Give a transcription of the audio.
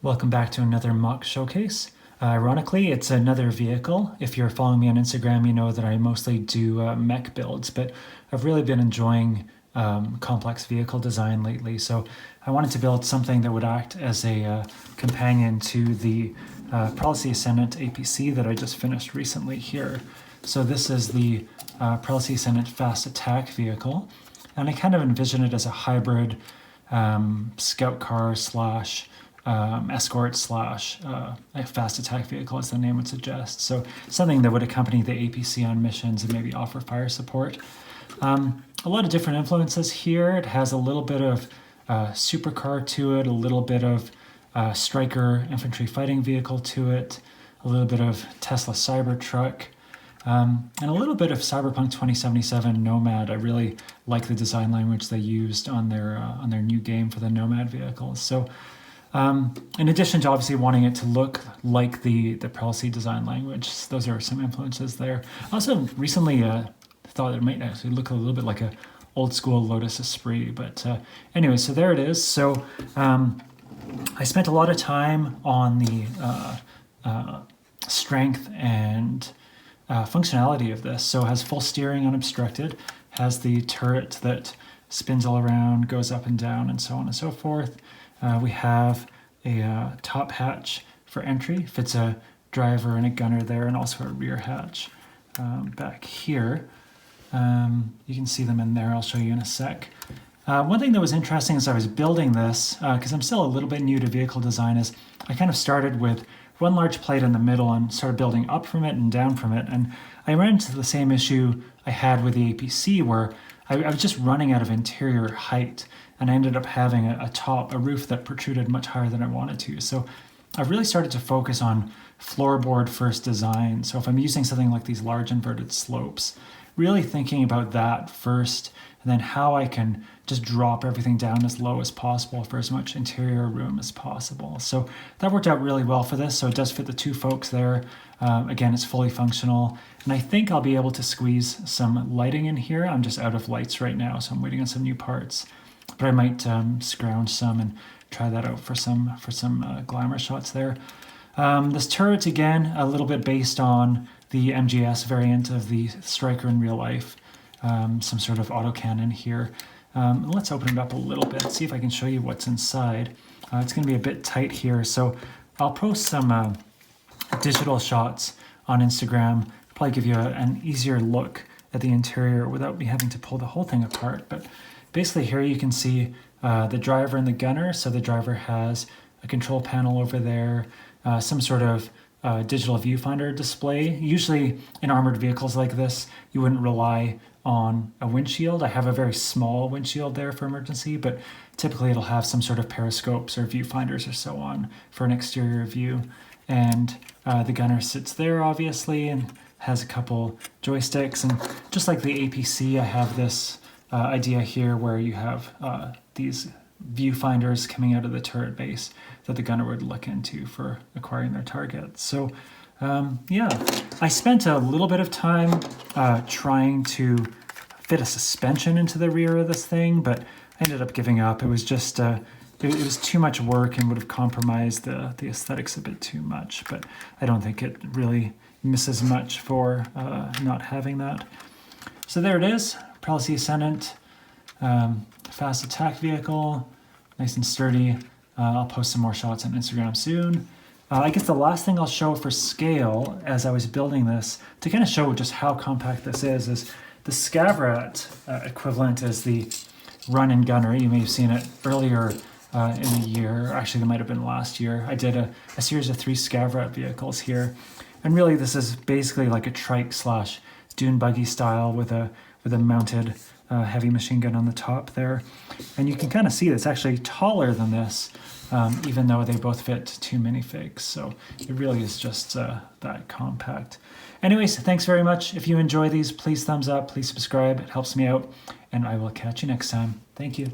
Welcome back to another MOC showcase. Ironically, it's another vehicle. If you're following me on Instagram, you know that I mostly do mech builds, but I've really been enjoying complex vehicle design lately. So I wanted to build something that would act as a companion to the Prelacy Ascendant APC that I just finished recently here. So this is the Prelacy Ascendant fast attack vehicle, and I kind of envision it as a hybrid scout car slash escort slash a fast attack vehicle, as the name would suggest. So something that would accompany the APC on missions and maybe offer fire support. A lot of different influences here. It has a little bit of supercar to it, a little bit of Striker infantry fighting vehicle to it, a little bit of Tesla Cybertruck, and a little bit of Cyberpunk 2077 Nomad. I really like the design language they used on their new game for the Nomad vehicles. So in addition to obviously wanting it to look like the Prelacy design language, those are some influences there. I also recently thought it might actually look a little bit like a old school Lotus Esprit, but anyway, so there it is. So I spent a lot of time on the strength and functionality of this. So it has full steering unobstructed, has the turret that spins all around, goes up and down, and so on and so forth. We have a top hatch for entry, fits a driver and a gunner there, and also a rear hatch back here. You can see them in there. I'll show you in a sec. One thing that was interesting as I was building this, because I'm still a little bit new to vehicle design, is I kind of started with one large plate in the middle and started building up from it and down from it. And I ran into the same issue I had with the APC, where I was just running out of interior height, and I ended up having a roof that protruded much higher than I wanted to. So I've really started to focus on floorboard first design. So if I'm using something like these large inverted slopes, really thinking about that first, and then how I can just drop everything down as low as possible for as much interior room as possible. So that worked out really well for this. So it does fit the two folks there. Again, it's fully functional. And I think I'll be able to squeeze some lighting in here. I'm just out of lights right now, so I'm waiting on some new parts. But I might scrounge some and try that out for some glamour shots there. This turret, again, a little bit based on the MGS variant of the Striker in real life. Some sort of autocannon here. Let's open it up a little bit, see if I can show you what's inside. It's going to be a bit tight here, so I'll post some digital shots on Instagram. Probably give you an easier look at the interior without me having to pull the whole thing apart. But basically here you can see the driver and the gunner. So the driver has a control panel over there, some sort of digital viewfinder display. Usually in armored vehicles like this, you wouldn't rely on a windshield. I have a very small windshield there for emergency, but typically it'll have some sort of periscopes or viewfinders or so on for an exterior view. And the gunner sits there obviously and has a couple joysticks. And just like the APC, I have this idea here where you have these viewfinders coming out of the turret base that the gunner would look into for acquiring their target. So yeah, I spent a little bit of time trying to fit a suspension into the rear of this thing, but I ended up giving up. It was just it was too much work and would have compromised the aesthetics a bit too much, but I don't think it really misses much for not having that. So there it is, Prelacy Ascendant, fast attack vehicle, nice and sturdy. I'll post some more shots on Instagram soon. I guess the last thing I'll show for scale as I was building this, to kind of show just how compact this is the Scavrat equivalent is the run-in gunner. You may have seen it earlier in the year. Actually, it might have been last year. I did a series of 3 Scavrat vehicles here. And really, this is basically like a trike slash dune buggy style with a mounted heavy machine gun on the top there. And you can kind of see it's actually taller than this, even though they both fit 2 minifigs. So it really is just that compact. Anyways, thanks very much. If you enjoy these, please thumbs up, please subscribe. It helps me out. And I will catch you next time. Thank you.